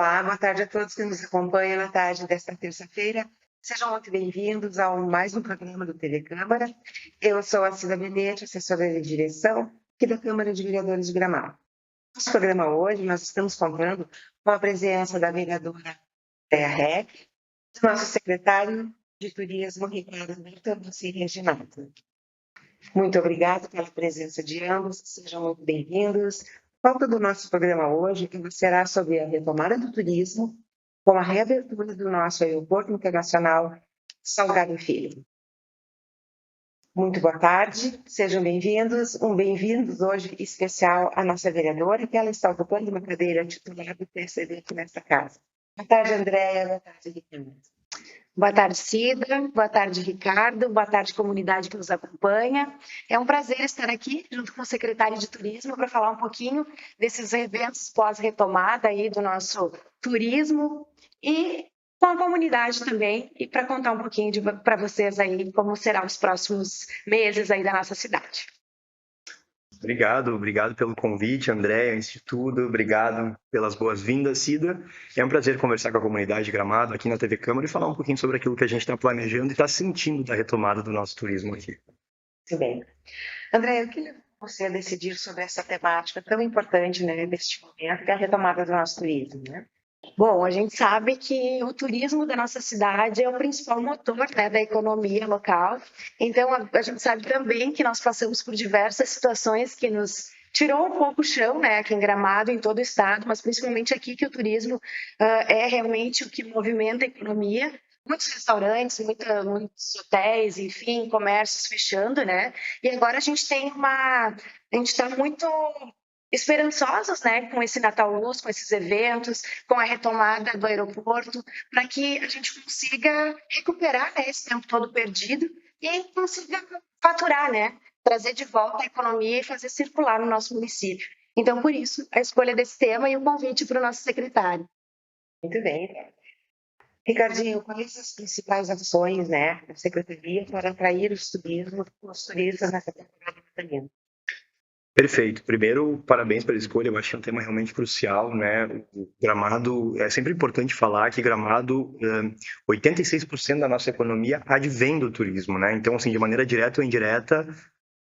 Olá, boa tarde a todos que nos acompanham na tarde desta terça-feira. Sejam muito bem-vindos a mais um programa do TV Câmara. Eu sou a Cida Benete, assessora de direção aqui da Câmara de Vereadores de Gramado. Nosso programa hoje, nós estamos contando com a presença da vereadora Andréa Reck, do nosso secretário de Turismo, Ricardo Bertolucci Reginato. Muito obrigada pela presença de ambos, sejam muito bem-vindos. A pauta do nosso programa hoje será sobre a retomada do turismo com a reabertura do nosso aeroporto internacional Salgado Filho. Muito boa tarde, sejam bem-vindos. Bem-vindos hoje especial à nossa vereadora, que ela está ocupando uma cadeira titular do PSDB aqui nesta casa. Boa tarde, Andréa. Boa tarde, Ricardo. Boa tarde, Cida. Boa tarde, Ricardo. Boa tarde, comunidade que nos acompanha. É um prazer estar aqui junto com o secretário de Turismo para falar um pouquinho desses eventos pós-retomada aí do nosso turismo e com a comunidade também e para contar um pouquinho para vocês aí como serão os próximos meses aí da nossa cidade. Obrigado pelo convite, Andréa, antes de tudo, obrigado pelas boas-vindas, Cida. É um prazer conversar com a comunidade de Gramado aqui na TV Câmara e falar um pouquinho sobre aquilo que a gente está planejando e está sentindo da retomada do nosso turismo aqui. Muito bem. Andréa, o que levou você a decidir sobre essa temática tão importante, né, neste momento, que é a retomada do nosso turismo, né? Bom, a gente sabe que o turismo da nossa cidade é o principal motor, né, da economia local. Então, a gente sabe também que nós passamos por diversas situações que nos tirou um pouco o chão, né, aqui em Gramado, em todo o estado, mas principalmente aqui que o turismo é realmente o que movimenta a economia. Muitos restaurantes, muitos hotéis, enfim, comércios fechando, né? E agora a gente está muito esperançosos, né, com esse Natal Luz, com esses eventos, com a retomada do aeroporto, para que a gente consiga recuperar, né, esse tempo todo perdido e consiga faturar, né, trazer de volta a economia e fazer circular no nosso município. Então, por isso, a escolha desse tema e o convite para o nosso secretário. Muito bem. Ricardinho, quais as principais ações, né, da Secretaria para atrair os turistas nessa temporada natalina? Perfeito. Primeiro, parabéns pela escolha. Eu acho que é um tema realmente crucial, né? O Gramado, é sempre importante falar que Gramado, 86% da nossa economia advém do turismo, né? Então, assim, de maneira direta ou indireta,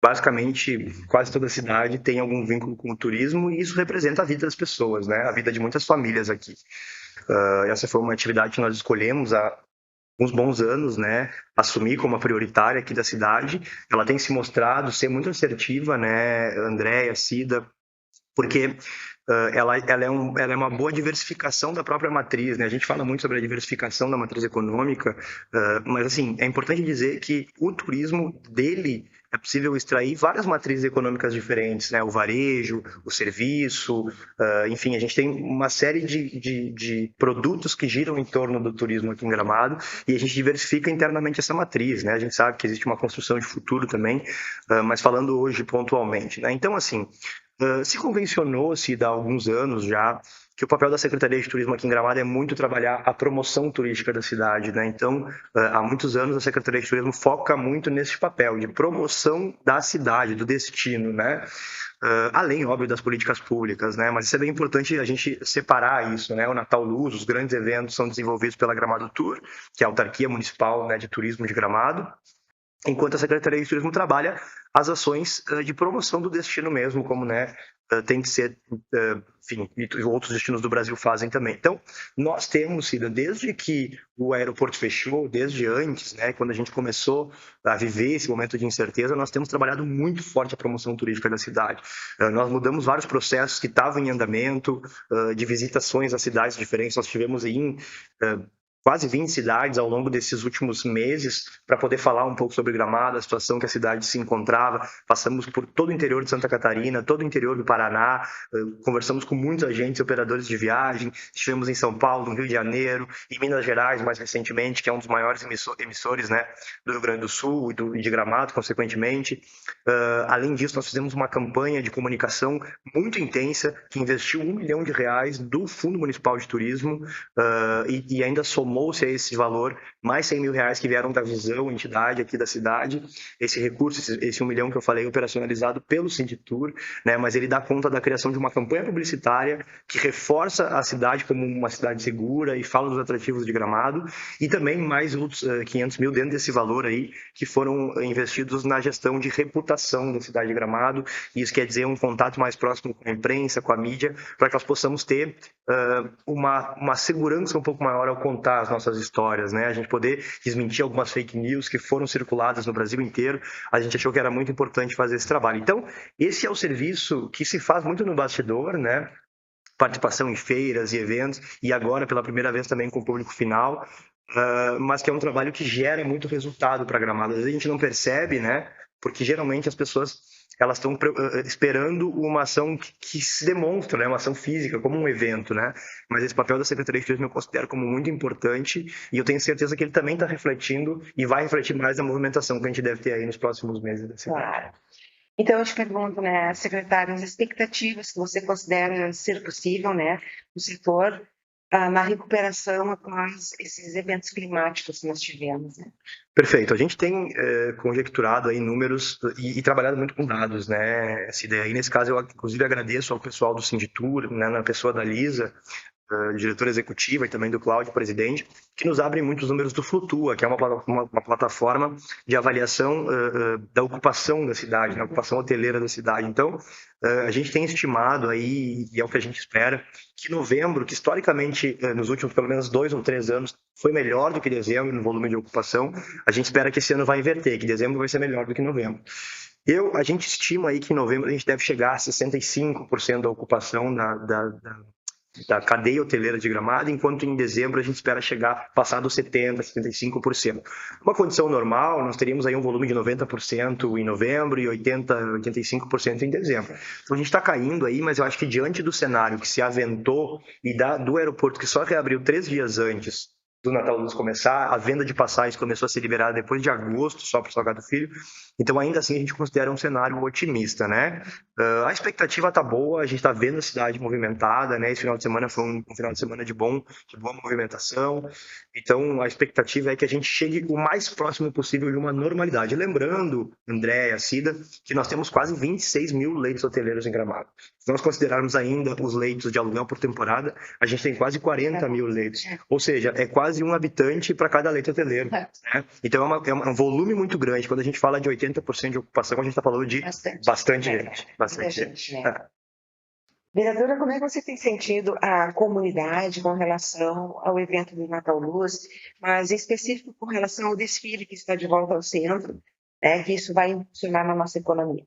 basicamente, quase toda a cidade tem algum vínculo com o turismo e isso representa a vida das pessoas, né? A vida de muitas famílias aqui. Essa foi uma atividade que nós escolhemos há uns bons anos, né, assumir como a prioritária aqui da cidade. Ela tem se mostrado ser muito assertiva, né, Andréa, Cida, porque ela é uma boa diversificação da própria matriz, né? A gente fala muito sobre a diversificação da matriz econômica, mas assim, é importante dizer que o turismo dele é possível extrair várias matrizes econômicas diferentes, né? O varejo, o serviço, enfim, a gente tem uma série de produtos que giram em torno do turismo aqui em Gramado e a gente diversifica internamente essa matriz, né? A gente sabe que existe uma construção de futuro também, mas falando hoje pontualmente, né? Então, assim, se convencionou-se há alguns anos já que o papel da Secretaria de Turismo aqui em Gramado é muito trabalhar a promoção turística da cidade, né? Então, há muitos anos a Secretaria de Turismo foca muito nesse papel de promoção da cidade, do destino, né? Além, óbvio, das políticas públicas, né? Mas isso é bem importante a gente separar isso, né? O Natal Luz, os grandes eventos são desenvolvidos pela Gramado Tour, que é a autarquia municipal, né, de turismo de Gramado, enquanto a Secretaria de Turismo trabalha as ações de promoção do destino mesmo, como, né, tem que ser, enfim, e outros destinos do Brasil fazem também. Então, nós temos, Cida, desde que o aeroporto fechou, desde antes, né, quando a gente começou a viver esse momento de incerteza, nós temos trabalhado muito forte a promoção turística da cidade. Nós mudamos vários processos que estavam em andamento, de visitações a cidades diferentes. Nós tivemos em quase 20 cidades ao longo desses últimos meses para poder falar um pouco sobre Gramado, a situação que a cidade se encontrava. Passamos por todo o interior de Santa Catarina, todo o interior do Paraná, conversamos com muitos agentes e operadores de viagem, estivemos em São Paulo, no Rio de Janeiro, em Minas Gerais, mais recentemente, que é um dos maiores emissores, né, do Rio Grande do Sul e de Gramado, consequentemente. Além disso, nós fizemos uma campanha de comunicação muito intensa, que investiu R$1 milhão do Fundo Municipal de Turismo e ainda somou somou-se a esse valor mais 100 mil reais que vieram da Visão, entidade aqui da cidade. Esse recurso, esse 1 milhão que eu falei, operacionalizado pelo Sinditur, né? Mas ele dá conta da criação de uma campanha publicitária que reforça a cidade como uma cidade segura e fala dos atrativos de Gramado, e também mais outros 500 mil dentro desse valor aí que foram investidos na gestão de reputação da cidade de Gramado. Isso quer dizer um contato mais próximo com a imprensa, com a mídia, para que nós possamos ter uma segurança um pouco maior ao contar as nossas histórias, né? A gente poder desmentir algumas fake news que foram circuladas no Brasil inteiro. A gente achou que era muito importante fazer esse trabalho. Então, esse é o serviço que se faz muito no bastidor, né? Participação em feiras e eventos, e agora pela primeira vez também com o público final, mas que é um trabalho que gera muito resultado para Gramado. Às vezes a gente não percebe, né? Porque geralmente as pessoas elas estão esperando uma ação que se demonstra, né? Uma ação física, como um evento, né? Mas esse papel da Secretaria de Turismo eu considero como muito importante, e eu tenho certeza que ele também está refletindo e vai refletir mais na movimentação que a gente deve ter aí nos próximos meses da cidade. Claro. Então, eu te pergunto, né, secretário, as expectativas que você considera ser possível, né, no setor, na recuperação após esses eventos climáticos que nós tivemos, né? Perfeito. A gente tem conjecturado aí números e trabalhado muito com dados, né, essa ideia. E nesse caso, eu inclusive agradeço ao pessoal do Sinditur, né, na pessoa da Lisa, diretora executiva, e também do Cláudio, presidente, que nos abrem muitos números do Flutua, que é uma plataforma de avaliação da ocupação da cidade, da ocupação hoteleira da cidade. Então, a gente tem estimado aí, e é o que a gente espera, que novembro, que historicamente nos últimos pelo menos 2 ou 3 anos foi melhor do que dezembro no volume de ocupação, a gente espera que esse ano vai inverter, que dezembro vai ser melhor do que novembro. A gente estima aí que em novembro a gente deve chegar a 65% da ocupação da cadeia hoteleira de Gramado, enquanto em dezembro a gente espera passar dos 70%, 75%. Uma condição normal, nós teríamos aí um volume de 90% em novembro e 85% em dezembro. Então a gente está caindo aí, mas eu acho que diante do cenário que se aventou e do aeroporto que só reabriu 3 dias antes do Natal Luz começar, a venda de passagens começou a ser liberada depois de agosto, só para o Salgado Filho. Então, ainda assim, a gente considera um cenário otimista, né? A expectativa está boa, a gente está vendo a cidade movimentada, né? Esse final de semana foi um final de semana de boa movimentação. Então, a expectativa é que a gente chegue o mais próximo possível de uma normalidade. Lembrando, André e Cida, que nós temos quase 26 mil leitos hoteleiros em Gramado. Se nós considerarmos ainda os leitos de aluguel por temporada, a gente tem quase 40 mil leitos. Ou seja, é quase um habitante para cada leito hoteleiro. Né? Então, é um volume muito grande. Quando a gente fala de 80% de ocupação, a gente está falando de bastante gente. Bastante gente. Né? Vereadora, como é que você tem sentido a comunidade com relação ao evento do Natal Luz, mas em específico com relação ao desfile que está de volta ao centro, né, que isso vai funcionar na nossa economia?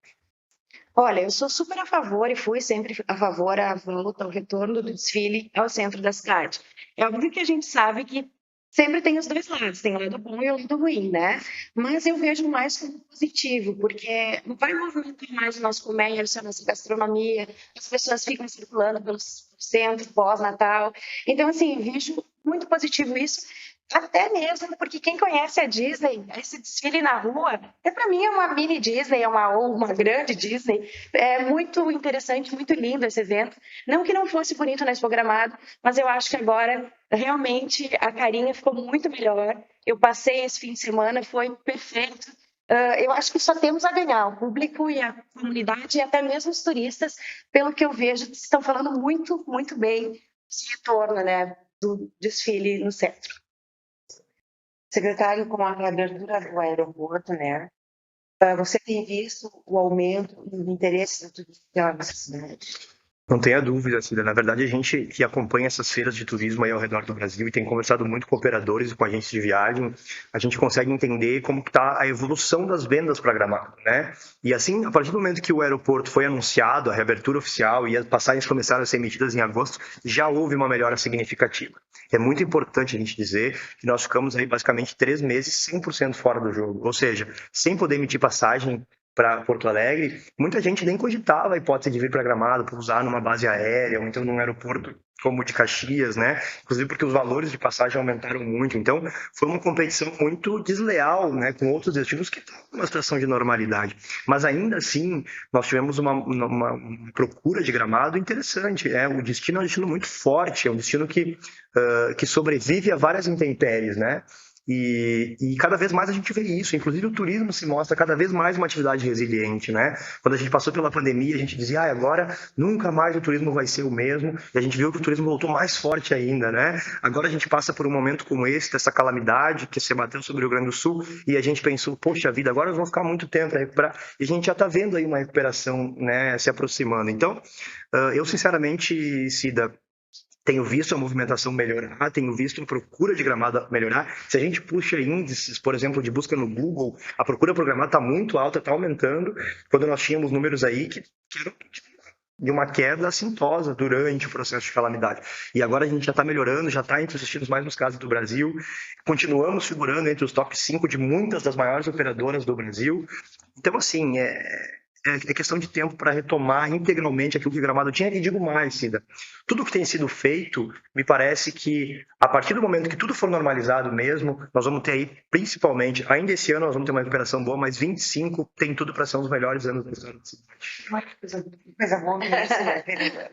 Olha, eu sou super a favor e fui sempre a favor à volta, ao retorno do desfile ao centro da cidade. É óbvio que a gente sabe que sempre tem os dois lados, tem o lado bom e o lado ruim, né? Mas eu vejo mais como positivo, porque vai movimentar mais o nosso comércio, a nossa gastronomia, as pessoas ficam circulando pelo centro pós-Natal. Então, assim, eu vejo muito positivo isso. Até mesmo porque quem conhece a Disney, esse desfile na rua, para mim é uma mini Disney, ou uma grande Disney. É muito interessante, muito lindo esse evento. Não que não fosse bonito nesse programado, mas eu acho que agora realmente a carinha ficou muito melhor. Eu passei esse fim de semana, foi perfeito. Eu acho que só temos a ganhar, o público e a comunidade e até mesmo os turistas, pelo que eu vejo, estão falando muito, muito bem desse retorno, né, do desfile no centro. Secretário, com a reabertura do aeroporto, né, você tem visto o aumento do interesse do turismo pela nossa cidade? Não tenha dúvida, Cida. Na verdade, a gente que acompanha essas feiras de turismo aí ao redor do Brasil e tem conversado muito com operadores e com agentes de viagem, a gente consegue entender como está a evolução das vendas para Gramado, né? E assim, a partir do momento que o aeroporto foi anunciado, a reabertura oficial e as passagens começaram a ser emitidas em agosto, já houve uma melhora significativa. É muito importante a gente dizer que nós ficamos aí basicamente 3 meses 100% fora do jogo, ou seja, sem poder emitir passagem para Porto Alegre, muita gente nem cogitava a hipótese de vir para Gramado, pousar numa base aérea ou então num aeroporto como de Caxias, né? Inclusive porque os valores de passagem aumentaram muito. Então, foi uma competição muito desleal, né? Com outros destinos que estão numa situação de normalidade. Mas ainda assim, nós tivemos uma procura de Gramado interessante. O destino é um destino muito forte, é um destino que sobrevive a várias intempéries, né? E cada vez mais a gente vê isso, inclusive o turismo se mostra cada vez mais uma atividade resiliente, né? Quando a gente passou pela pandemia, a gente dizia, agora nunca mais o turismo vai ser o mesmo, e a gente viu que o turismo voltou mais forte ainda, né? Agora a gente passa por um momento como esse, dessa calamidade que se abateu sobre o Rio Grande do Sul, e a gente pensou, poxa vida, agora nós vamos ficar muito tempo para recuperar, e a gente já está vendo aí uma recuperação, né, se aproximando. Então, eu sinceramente, Cida, tenho visto a movimentação melhorar, tenho visto a procura de Gramado melhorar. Se a gente puxa índices, por exemplo, de busca no Google, a procura por Gramado está muito alta, está aumentando, quando nós tínhamos números aí que eram de uma queda assintosa durante o processo de calamidade. E agora a gente já está melhorando, já está entre os destinos mais buscados do Brasil, continuamos figurando entre os top 5 de muitas das maiores operadoras do Brasil. Então, assim, é questão de tempo para retomar integralmente aquilo que Gramado tinha. E digo mais, Cida, tudo que tem sido feito, me parece que a partir do momento que tudo for normalizado mesmo, nós vamos ter aí, principalmente, ainda esse ano nós vamos ter uma recuperação boa, mas 25 tem tudo para ser um dos melhores anos da história da cidade. Coisa boa, né, vereador?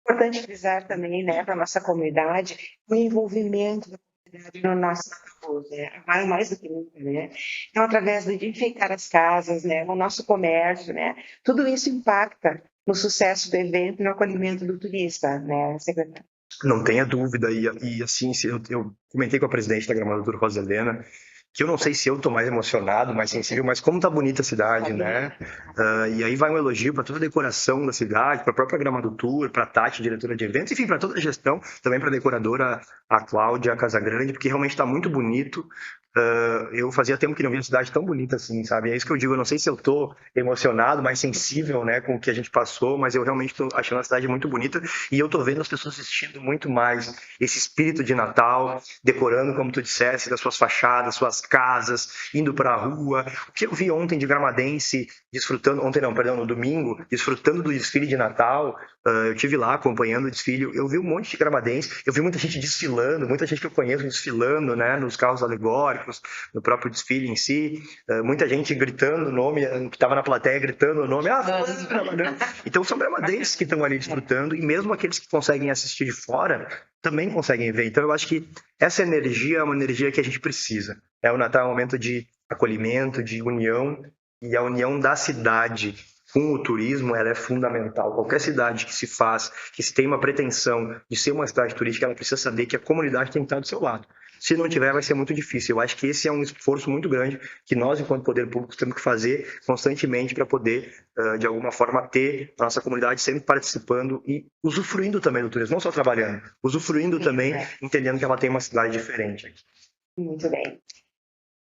Importante frisar também, né, para a nossa comunidade, o envolvimento da comunidade no nosso Natal, né? Agora mais do que nunca, né? Então, através de enfeitar as casas, né, no nosso comércio, né, tudo isso impacta no sucesso do evento e no acolhimento do turista, né, secretário? Não tenha dúvida, e assim, eu comentei com a presidente da Gramado, doutora Rosa Helena, que eu não sei se eu tô mais emocionado, mais sensível, mas como tá bonita a cidade, né? E aí vai um elogio para toda a decoração da cidade, para a própria Gramado Tour, para a Tati, diretora de eventos, enfim, para toda a gestão, também para a decoradora, a Cláudia Casagrande, porque realmente está muito bonito. Eu fazia tempo que não via a cidade tão bonita assim, sabe? É isso que eu digo, eu não sei se eu tô emocionado, mais sensível, né, com o que a gente passou, mas eu realmente tô achando a cidade muito bonita e eu tô vendo as pessoas assistindo muito mais esse espírito de Natal, decorando, como tu disseste, das suas fachadas, suas casas, indo para a rua. O que eu vi ontem de gramadense desfrutando, no domingo, desfrutando do desfile de Natal, eu tive lá acompanhando o desfile, eu vi um monte de gramadense, eu vi muita gente desfilando, muita gente que eu conheço desfilando, né, nos carros alegóricos, no próprio desfile em si, muita gente gritando o nome, que estava na plateia gritando o nome, então são gramadenses que estão ali desfrutando, e mesmo aqueles que conseguem assistir de fora, também conseguem ver. Então eu acho que essa energia é uma energia que a gente precisa. O Natal é um momento de acolhimento, de união, e a união da cidade com o turismo, ela é fundamental. Qualquer cidade que se faz, que se tem uma pretensão de ser uma cidade turística, ela precisa saber que a comunidade tem que estar do seu lado. Se não tiver, vai ser muito difícil. Eu acho que esse é um esforço muito grande que nós, enquanto poder público, temos que fazer constantemente para poder, de alguma forma, ter a nossa comunidade sempre participando e usufruindo também do turismo, não só trabalhando, usufruindo também, entendendo que ela tem uma cidade diferente aqui. Muito bem.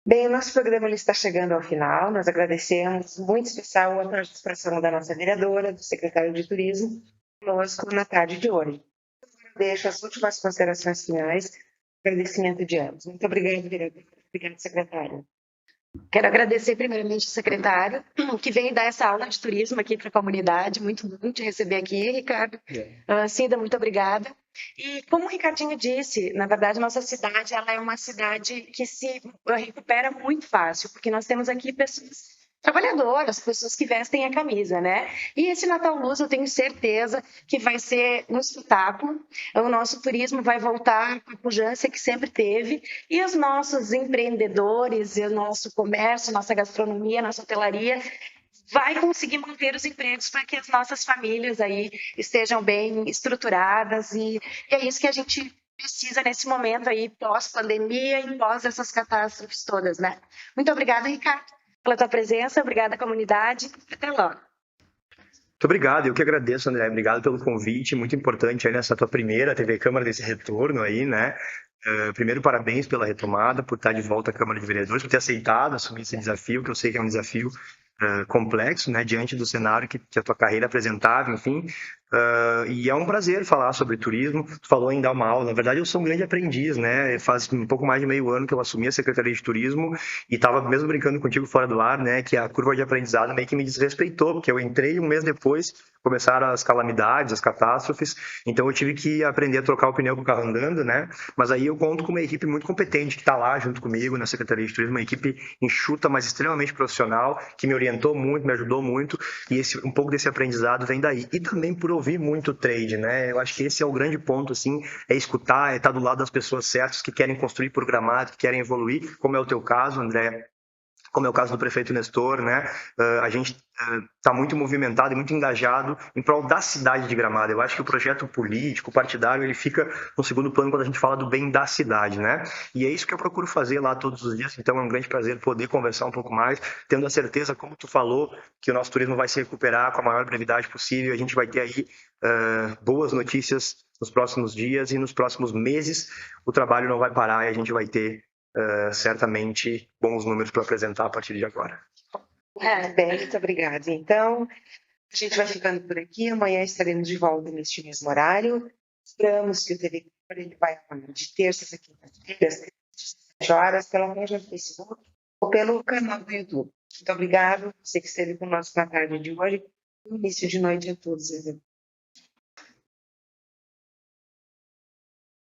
Bem, o nosso programa ele está chegando ao final. Nós agradecemos muito especial a participação da nossa vereadora, do secretário de Turismo, conosco na tarde de hoje. Deixo as últimas considerações finais. Agradecimento de ambos. Muito obrigada, vereador. Obrigada, secretária. Quero agradecer primeiramente ao secretário, que veio dar essa aula de turismo aqui para a comunidade. Muito bom te receber aqui, Ricardo. Cida, muito obrigada. E como o Ricardinho disse, na verdade, nossa cidade ela é uma cidade que se recupera muito fácil, porque nós temos aqui pessoas trabalhadoras, pessoas que vestem a camisa, né? E esse Natal Luz eu tenho certeza que vai ser um espetáculo. O nosso turismo vai voltar com a pujança que sempre teve e os nossos empreendedores, o nosso comércio, nossa gastronomia, nossa hotelaria vai conseguir manter os empregos para que as nossas famílias aí estejam bem estruturadas e é isso que a gente precisa nesse momento aí pós-pandemia e pós essas catástrofes todas, né? Muito obrigada, Ricardo, pela tua presença, obrigada comunidade, até logo. Muito obrigado, eu que agradeço, André, obrigado pelo convite, muito importante aí nessa tua primeira TV Câmara desse retorno aí, né? Primeiro, parabéns pela retomada, por estar de volta à Câmara de Vereadores, por ter aceitado assumir esse desafio, que eu sei que é um desafio complexo, né, diante do cenário que a tua carreira apresentava, enfim, E é um prazer falar sobre turismo. Tu falou em dar uma aula. Na verdade, eu sou um grande aprendiz, né? Faz um pouco mais de meio ano que eu assumi a Secretaria de Turismo e estava mesmo brincando contigo fora do ar, né? Que a curva de aprendizado meio que me desrespeitou, porque eu entrei um mês depois, começaram as calamidades, as catástrofes, então eu tive que aprender a trocar o pneu com o carro andando, né? Mas aí eu conto com uma equipe muito competente que está lá junto comigo na Secretaria de Turismo, uma equipe enxuta, mas extremamente profissional, que me orientou muito, me ajudou muito, e um pouco desse aprendizado vem daí. E também por ouvir muito trade, né? Eu acho que esse é o grande ponto, assim, é escutar, é estar do lado das pessoas certas que querem construir programado, que querem evoluir, como é o teu caso, André, como é o caso do prefeito Nestor, né? A gente está muito movimentado e muito engajado em prol da cidade de Gramado. Eu acho que o projeto político, partidário, ele fica no segundo plano quando a gente fala do bem da cidade, né? E é isso que eu procuro fazer lá todos os dias. Então é um grande prazer poder conversar um pouco mais, tendo a certeza, como tu falou, que o nosso turismo vai se recuperar com a maior brevidade possível. A gente vai ter aí boas notícias nos próximos dias e nos próximos meses. O trabalho não vai parar e a gente vai ter certamente bons números para apresentar a partir de agora. Bem, muito obrigada. Então, a gente vai ficando por aqui. Amanhã estaremos de volta neste mesmo horário. Esperamos que o TV ele vai de terças a quintas-feiras, às 17 horas, pela página do Facebook ou pelo canal do YouTube. Muito obrigado. Você que esteve conosco na tarde de hoje. Início de noite a todos.